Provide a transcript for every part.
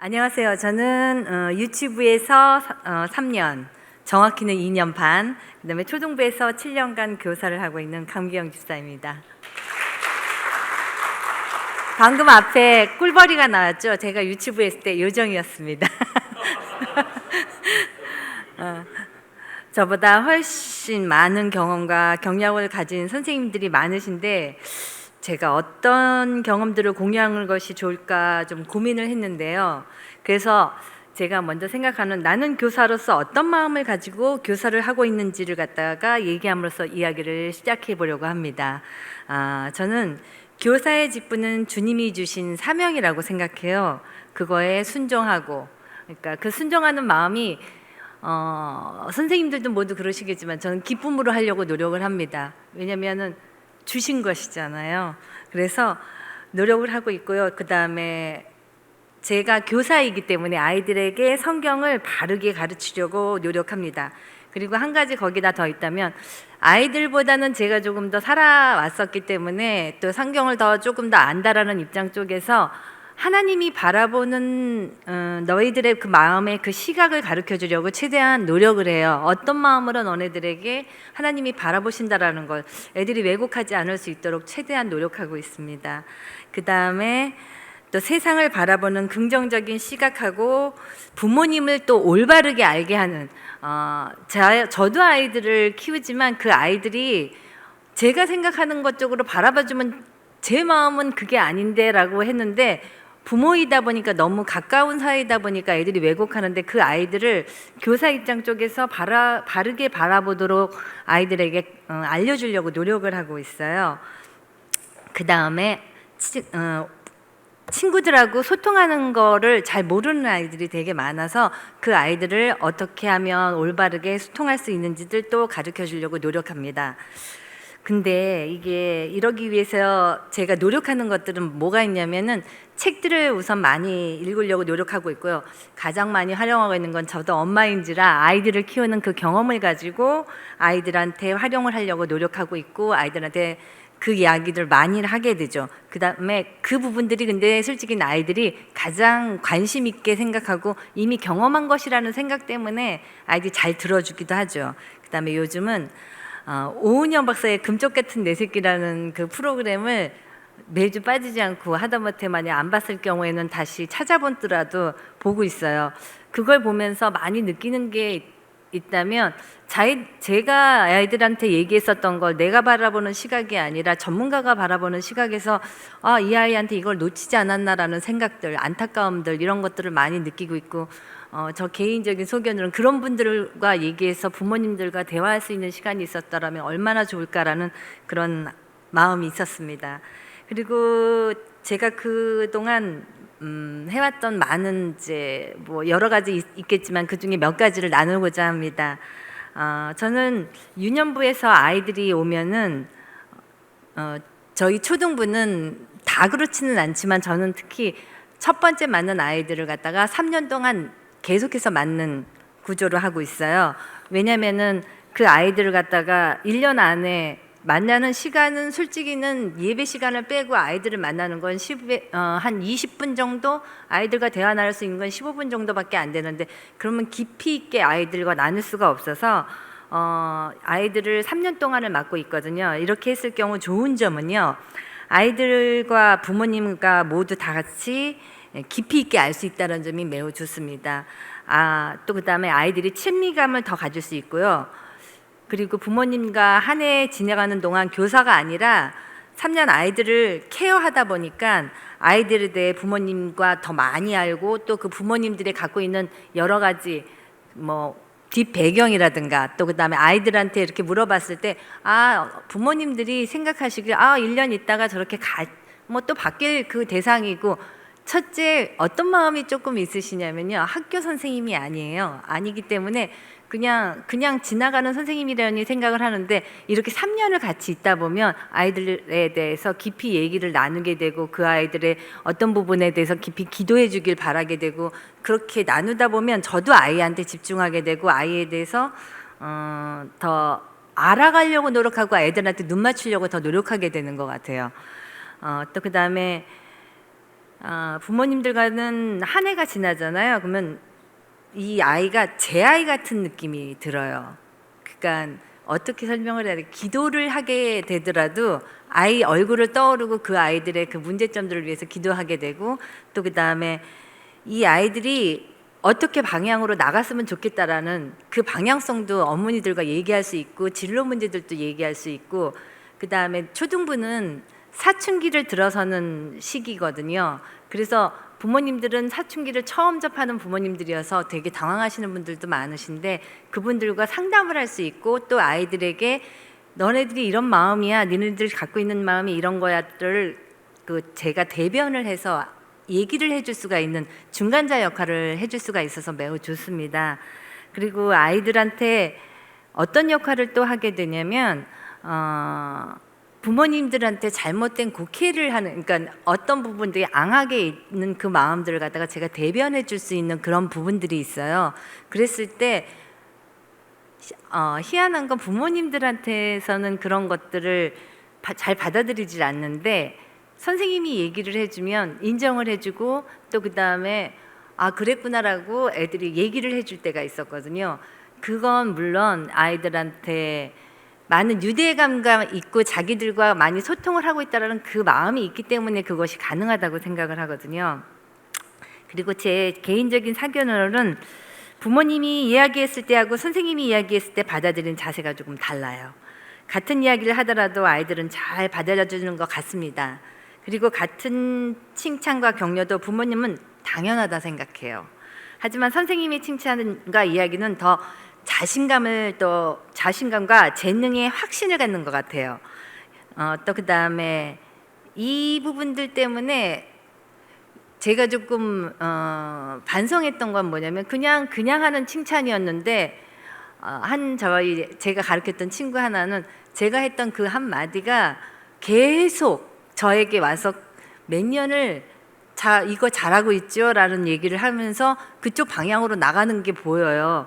안녕하세요. 저는 유치부에서 3년, 정확히는 2년 반, 그다음에 초등부에서 7년간 교사를 하고 있는 강기영 집사입니다. 방금 앞에 꿀벌이가 나왔죠. 제가 유치부에 있을 때 요정이었습니다. 저보다 훨씬 많은 경험과 경력을 가진 선생님들이 많으신데 제가 어떤 경험들을 공유하는 것이 좋을까 좀 고민을 했는데요. 그래서 제가 먼저 생각하는 나는 교사로서 어떤 마음을 가지고 교사를 하고 있는지를 갖다가 얘기함으로써 이야기를 시작해 보려고 합니다. 저는 교사의 직분은 주님이 주신 사명이라고 생각해요. 그거에 순종하고, 그러니까 그 순종하는 마음이 선생님들도 모두 그러시겠지만 저는 기쁨으로 하려고 노력을 합니다. 왜냐하면은 주신 것이잖아요. 그래서 노력을 하고 있고요. 그 다음에 제가 교사이기 때문에 아이들에게 성경을 바르게 가르치려고 노력합니다. 그리고 한 가지 거기다 더 있다면 아이들보다는 제가 조금 더 살아왔었기 때문에 또 성경을 조금 더 안다라는 입장 쪽에서 하나님이 바라보는 너희들의 그 마음의 그 시각을 가르쳐 주려고 최대한 노력을 해요. 어떤 마음으로 너네들에게 하나님이 바라보신다라는 걸 애들이 왜곡하지 않을 수 있도록 최대한 노력하고 있습니다. 그 다음에 또 세상을 바라보는 긍정적인 시각하고 부모님을 또 올바르게 알게 하는 저도 아이들을 키우지만 그 아이들이 제가 생각하는 것 쪽으로 바라봐주면 제 마음은 그게 아닌데 라고 했는데 부모이다 보니까 너무 가까운 사이다 보니까 애들이 왜곡하는데 그 아이들을 교사 입장 쪽에서 바르게 바라보도록 아이들에게 알려주려고 노력을 하고 있어요. 그 다음에 친구들하고 소통하는 거를 잘 모르는 아이들이 되게 많아서 그 아이들을 어떻게 하면 올바르게 소통할 수 있는지를 또 가르쳐 주려고 노력합니다. 근데 이게 이러기 위해서 제가 노력하는 것들은 뭐가 있냐면은 책들을 우선 많이 읽으려고 노력하고 있고요. 가장 많이 활용하고 있는 건 저도 엄마인지라 아이들을 키우는 그 경험을 가지고 아이들한테 활용을 하려고 노력하고 있고 아이들한테 그 이야기들 많이 하게 되죠. 그 다음에 그 부분들이 근데 솔직히 아이들이 가장 관심 있게 생각하고 이미 경험한 것이라는 생각 때문에 아이들이 잘 들어주기도 하죠. 그 다음에 요즘은 오은영 박사의 금쪽 같은 내 새끼라는 그 프로그램을 매주 빠지지 않고 하다못해 만약 안 봤을 경우에는 다시 찾아보더라도 보고 있어요. 그걸 보면서 많이 느끼는 게 있다면 제가 아이들한테 얘기했었던 걸 내가 바라보는 시각이 아니라 전문가가 바라보는 시각에서 이 아이한테 이걸 놓치지 않았나라는 생각들, 안타까움들 이런 것들을 많이 느끼고 있고 저 개인적인 소견으로는 그런 분들과 얘기해서 부모님들과 대화할 수 있는 시간이 있었더라면 얼마나 좋을까라는 그런 마음이 있었습니다. 그리고 제가 그동안 해왔던 많은 이제 뭐 여러 가지 있겠지만 그 중에 몇 가지를 나누고자 합니다. 저는 유년부에서 아이들이 오면은 저희 초등부는 다 그렇지는 않지만 저는 특히 첫 번째 맞는 아이들을 갖다가 3년 동안 계속해서 맞는 구조로 하고 있어요. 왜냐면은 그 아이들을 갖다가 1년 안에 만나는 시간은 솔직히는 예배 시간을 빼고 아이들을 만나는 건 한 20분 정도 아이들과 대화 나눌 수 있는 건 15분 정도밖에 안 되는데 그러면 깊이 있게 아이들과 나눌 수가 없어서 아이들을 3년 동안을 맡고 있거든요. 이렇게 했을 경우 좋은 점은요. 아이들과 부모님과 모두 다 같이 깊이 있게 알 수 있다는 점이 매우 좋습니다. 또 그다음에 아이들이 친밀감을 더 가질 수 있고요. 그리고 부모님과 한 해 지내가는 동안 교사가 아니라 3년 아이들을 케어하다 보니까 아이들에 대해 부모님과 더 많이 알고 또 그 부모님들이 갖고 있는 여러 가지 뭐 뒷 배경이라든가 또 그다음에 아이들한테 이렇게 물어봤을 때 부모님들이 생각하시길 1년 있다가 저렇게 뭐 또 바뀔 그 대상이고 첫째 어떤 마음이 조금 있으시냐면요. 학교 선생님이 아니기 때문에 그냥 지나가는 선생님이라는 생각을 하는데 이렇게 3년을 같이 있다 보면 아이들에 대해서 깊이 얘기를 나누게 되고 그 아이들의 어떤 부분에 대해서 깊이 기도해 주길 바라게 되고 그렇게 나누다 보면 저도 아이한테 집중하게 되고 아이에 대해서 더 알아가려고 노력하고 아이들한테 눈 맞추려고 더 노력하게 되는 것 같아요. 또 그다음에 부모님들과는 한 해가 지나잖아요. 그러면 이 아이가 제 아이 같은 느낌이 들어요. 그러니까 어떻게 설명을 해야 돼? 기도를 하게 되더라도 아이 얼굴을 떠오르고 그 아이들의 그 문제점들을 위해서 기도하게 되고, 또 그 다음에 이 아이들이 어떻게 방향으로 나갔으면 좋겠다라는 그 방향성도 어머니들과 얘기할 수 있고, 진로 문제들도 얘기할 수 있고, 그 다음에 초등부는 사춘기를 들어서는 시기거든요. 그래서 부모님들은 사춘기를 처음 접하는 부모님들이어서 되게 당황하시는 분들도 많으신데, 그분들과 상담을 할 수 있고, 또 아이들에게 너네들이 이런 마음이야, 니네들 갖고 있는 마음이 이런 거야를 제가 대변을 해서 얘기를 해줄 수가 있는 중간자 역할을 해줄 수가 있어서 매우 좋습니다. 그리고 아이들한테 어떤 역할을 또 하게 되냐면, 부모님들한테 잘못된 곡해를 하는, 그러니까 어떤 부분들이 앙하게 있는 그 마음들을 갖다가 제가 대변해 줄 수 있는 그런 부분들이 있어요. 그랬을 때 희한한 건 부모님들한테서는 그런 것들을 잘 받아들이질 않는데, 선생님이 얘기를 해주면 인정을 해주고, 또 그 다음에 아 그랬구나라고 애들이 얘기를 해줄 때가 있었거든요. 그건 물론 아이들한테 많은 유대감가 있고 자기들과 많이 소통을 하고 있다는 그 마음이 있기 때문에 그것이 가능하다고 생각을 하거든요. 그리고 제 개인적인 사견으로는 부모님이 이야기했을 때하고 선생님이 이야기했을 때 받아들이는 자세가 조금 달라요. 같은 이야기를 하더라도 아이들은 잘 받아주는 것 같습니다. 그리고 같은 칭찬과 격려도 부모님은 당연하다 생각해요. 하지만 선생님의 칭찬과 이야기는 더 자신감과 재능에 확신을 갖는 것 같아요. 또 그 다음에 이 부분들 때문에 제가 조금 반성했던 건 뭐냐면, 그냥 하는 칭찬이었는데 제가 가르쳤던 친구 하나는 제가 했던 그 한마디가 계속 저에게 와서 몇 년을 이거 잘하고 있죠? 라는 얘기를 하면서 그쪽 방향으로 나가는 게 보여요.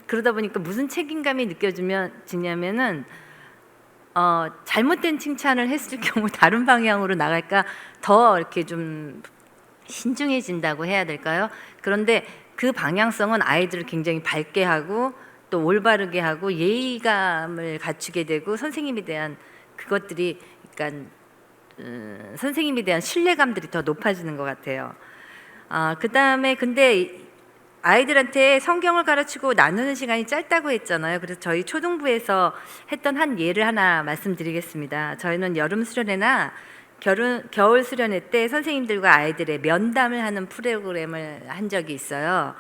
그러다 보니까 무슨 책임감이 느껴지냐면은 잘못된 칭찬을 했을 경우 다른 방향으로 나갈까 더 이렇게 좀 신중해진다고 해야 될까요? 그런데 그 방향성은 아이들을 굉장히 밝게 하고 또 올바르게 하고 예의감을 갖추게 되고, 선생님에 대한 그것들이, 그러니까 선생님에 대한 신뢰감들이 더 높아지는 것 같아요. 그 다음에 근데 아이들한테 성경을 가르치고 나누는 시간이 짧다고 했잖아요. 그래서 저희 초등부에서 했던 한 예를 하나 말씀드리겠습니다. 저희는 여름 수련회나 겨울 수련회 때 선생님들과 아이들의 면담을 하는 프로그램을 한 적이 있어요.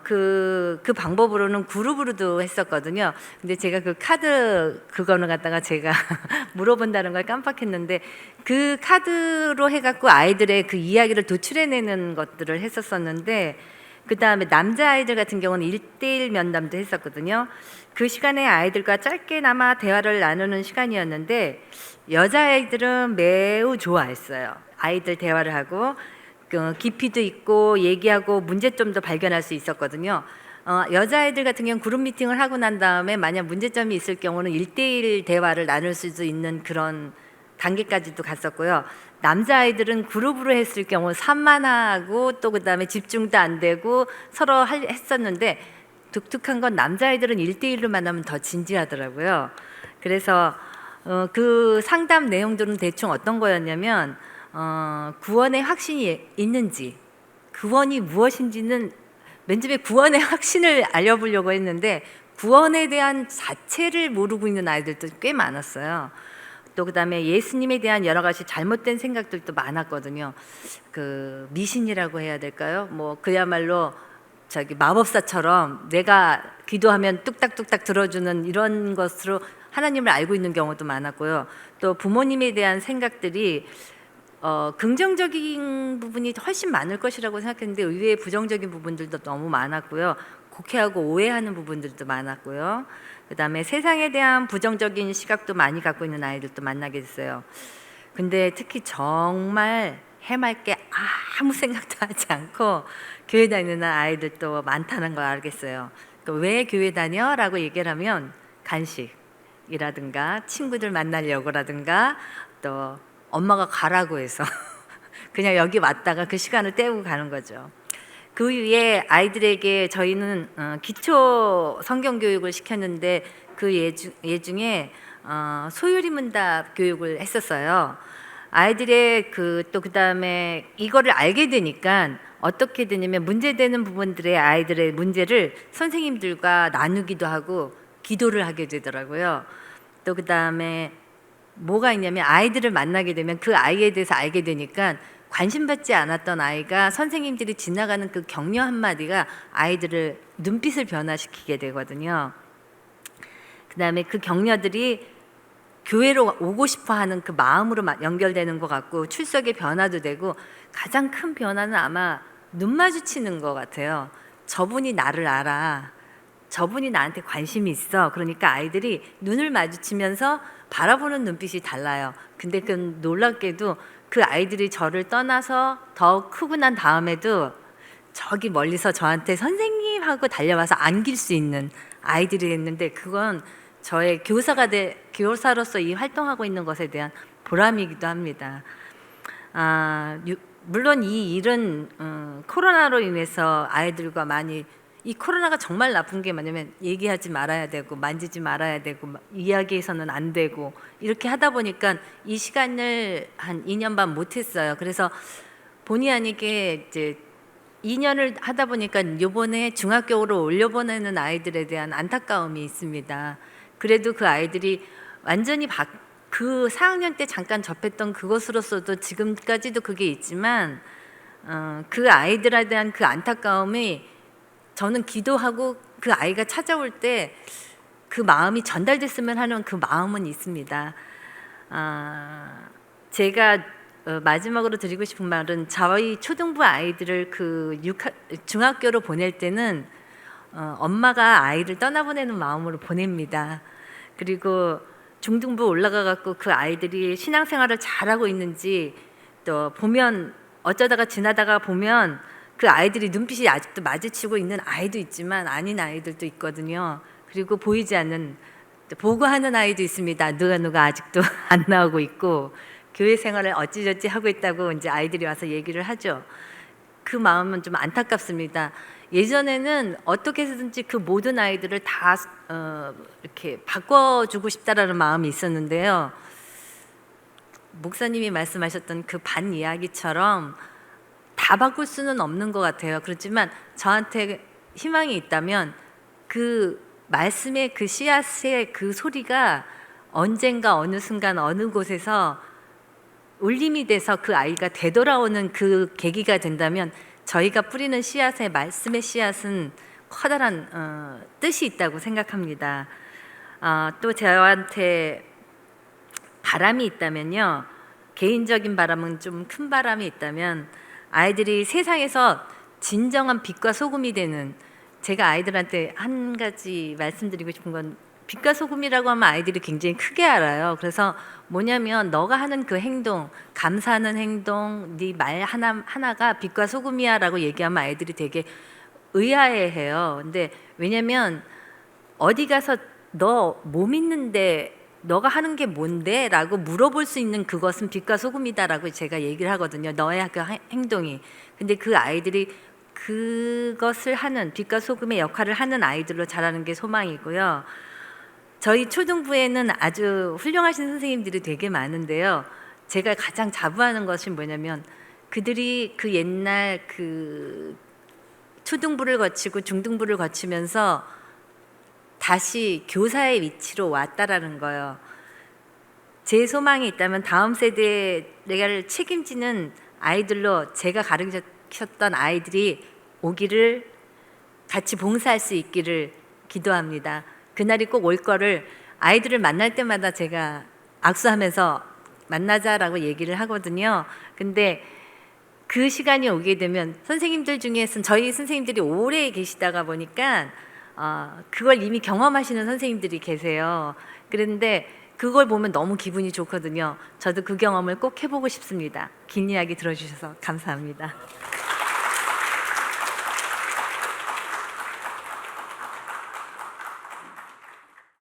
그 방법으로는 그룹으로도 했었거든요. 근데 제가 그 카드 그거는 갖다가 제가 물어본다는 걸 깜빡했는데, 그 카드로 해갖고 아이들의 그 이야기를 도출해내는 것들을 했었었는데, 그 다음에 남자아이들 같은 경우는 1대1 면담도 했었거든요. 그 시간에 아이들과 짧게나마 대화를 나누는 시간이었는데, 여자아이들은 매우 좋아했어요. 아이들 대화를 하고 깊이도 있고 얘기하고 문제점도 발견할 수 있었거든요. 여자아이들 같은 경우는 그룹 미팅을 하고 난 다음에 만약 문제점이 있을 경우는 1대1 대화를 나눌 수도 있는 그런 단계까지도 갔었고요. 남자아이들은 그룹으로 했을 경우 산만하고 또 그 다음에 집중도 안 되고 서로 했었는데, 독특한 건 남자아이들은 1대1로 만나면 더 진지하더라고요. 그래서 그 상담 내용들은 대충 어떤 거였냐면, 구원의 확신이 있는지, 구원이 무엇인지는 맨 처음에 구원의 확신을 알려보려고 했는데 구원에 대한 자체를 모르고 있는 아이들도 꽤 많았어요. 또 그다음에 예수님에 대한 여러 가지 잘못된 생각들도 많았거든요. 그 미신이라고 해야 될까요? 뭐 그야말로 마법사처럼 내가 기도하면 뚝딱뚝딱 들어주는 이런 것으로 하나님을 알고 있는 경우도 많았고요. 또 부모님에 대한 생각들이 긍정적인 부분이 훨씬 많을 것이라고 생각했는데 의외의 부정적인 부분들도 너무 많았고요. 곡해하고 오해하는 부분들도 많았고요. 그 다음에 세상에 대한 부정적인 시각도 많이 갖고 있는 아이들도 만나게 됐어요. 근데 특히 정말 해맑게 아무 생각도 하지 않고 교회 다니는 아이들도 많다는 걸 알겠어요. 그러니까 왜 교회 다녀? 라고 얘기를 하면 간식이라든가 친구들 만나려고라든가 또 엄마가 가라고 해서 그냥 여기 왔다가 그 시간을 때우고 가는 거죠. 그 위에 아이들에게 저희는 기초 성경 교육을 시켰는데 그 예 중에 소유리 문답 교육을 했었어요. 아이들의 그다음에 이거를 알게 되니까 어떻게 되냐면 문제되는 부분들의 아이들의 문제를 선생님들과 나누기도 하고 기도를 하게 되더라고요. 또 그다음에 뭐가 있냐면 아이들을 만나게 되면 그 아이에 대해서 알게 되니까 관심받지 않았던 아이가 선생님들이 지나가는 그 격려 한마디가 아이들을 눈빛을 변화시키게 되거든요. 그다음에 그 격려들이 교회로 오고 싶어 하는 그 마음으로 연결되는 것 같고 출석의 변화도 되고 가장 큰 변화는 아마 눈 마주치는 것 같아요. 저분이 나를 알아. 저분이 나한테 관심이 있어. 그러니까 아이들이 눈을 마주치면서 바라보는 눈빛이 달라요. 근데 그 놀랍게도 그 아이들이 저를 떠나서 더 크고 난 다음에도 저기 멀리서 저한테 선생님 하고 달려와서 안길 수 있는 아이들이 됐는데 그건 저의 교사로서 이 활동하고 있는 것에 대한 보람이기도 합니다. 물론 이 일은 코로나로 인해서 아이들과 많이 이 코로나가 정말 나쁜 게 뭐냐면 얘기하지 말아야 되고 만지지 말아야 되고 이야기해서는 안 되고 이렇게 하다 보니까 이 시간을 한 2년 반 못했어요. 그래서 본의 아니게 이제 2년을 하다 보니까 이번에 중학교로 올려보내는 아이들에 대한 안타까움이 있습니다. 그래도 그 아이들이 완전히 그 4학년 때 잠깐 접했던 그것으로서도 지금까지도 그게 있지만 그 아이들에 대한 그 안타까움이 저는 기도하고 그 아이가 찾아올 때 그 마음이 전달됐으면 하는 그 마음은 있습니다. 제가 마지막으로 드리고 싶은 말은 저희 초등부 아이들을 중학교로 보낼 때는 엄마가 아이를 떠나보내는 마음으로 보냅니다. 그리고 중등부 올라가 갖고 그 아이들이 신앙생활을 잘하고 있는지 또 보면 어쩌다가 지나다가 보면 그 아이들이 눈빛이 아직도 마주치고 있는 아이도 있지만 아닌 아이들도 있거든요. 그리고 보이지 않는 보고하는 아이도 있습니다. 누가 아직도 안 나오고 있고 교회 생활을 어찌저찌 하고 있다고 이제 아이들이 와서 얘기를 하죠. 그 마음은 좀 안타깝습니다. 예전에는 어떻게 해서든지 그 모든 아이들을 다 이렇게 바꿔주고 싶다라는 마음이 있었는데요. 목사님이 말씀하셨던 그 반 이야기처럼 다 바꿀 수는 없는 것 같아요. 그렇지만 저한테 희망이 있다면 그 말씀의 그 씨앗의 그 소리가 언젠가 어느 순간 어느 곳에서 울림이 돼서 그 아이가 되돌아오는 그 계기가 된다면 저희가 뿌리는 씨앗의 말씀의 씨앗은 커다란 뜻이 있다고 생각합니다. 또 저한테 바람이 있다면요. 개인적인 바람은 좀 큰 바람이 있다면 아이들이 세상에서 진정한 빛과 소금이 되는 제가 아이들한테 한 가지 말씀드리고 싶은 건 빛과 소금이라고 하면 아이들이 굉장히 크게 알아요. 그래서 뭐냐면 너가 하는 그 행동, 감사하는 행동, 네 말 하나가 빛과 소금이야 라고 얘기하면 아이들이 되게 의아해해요. 근데 왜냐면 어디 가서 너 뭐 믿는데 너가 하는 게 뭔데? 라고 물어볼 수 있는 그것은 빛과 소금이다 라고 제가 얘기를 하거든요. 너의 그 행동이. 근데 그 아이들이 그것을 하는 빛과 소금의 역할을 하는 아이들로 자라는 게 소망이고요. 저희 초등부에는 아주 훌륭하신 선생님들이 되게 많은데요. 제가 가장 자부하는 것이 뭐냐면 그들이 그 옛날 그 초등부를 거치고 중등부를 거치면서 다시 교사의 위치로 왔다라는 거예요. 제 소망이 있다면 다음 세대를 책임지는 아이들로 제가 가르쳤던 아이들이 오기를 같이 봉사할 수 있기를 기도합니다. 그날이 꼭 올 거를 아이들을 만날 때마다 제가 악수하면서 만나자라고 얘기를 하거든요. 근데 그 시간이 오게 되면 선생님들 중에서는 저희 선생님들이 오래 계시다가 보니까 그걸 이미 경험하시는 선생님들이 계세요. 그런데 그걸 보면 너무 기분이 좋거든요. 저도 그 경험을 꼭 해보고 싶습니다. 긴 이야기 들어주셔서 감사합니다.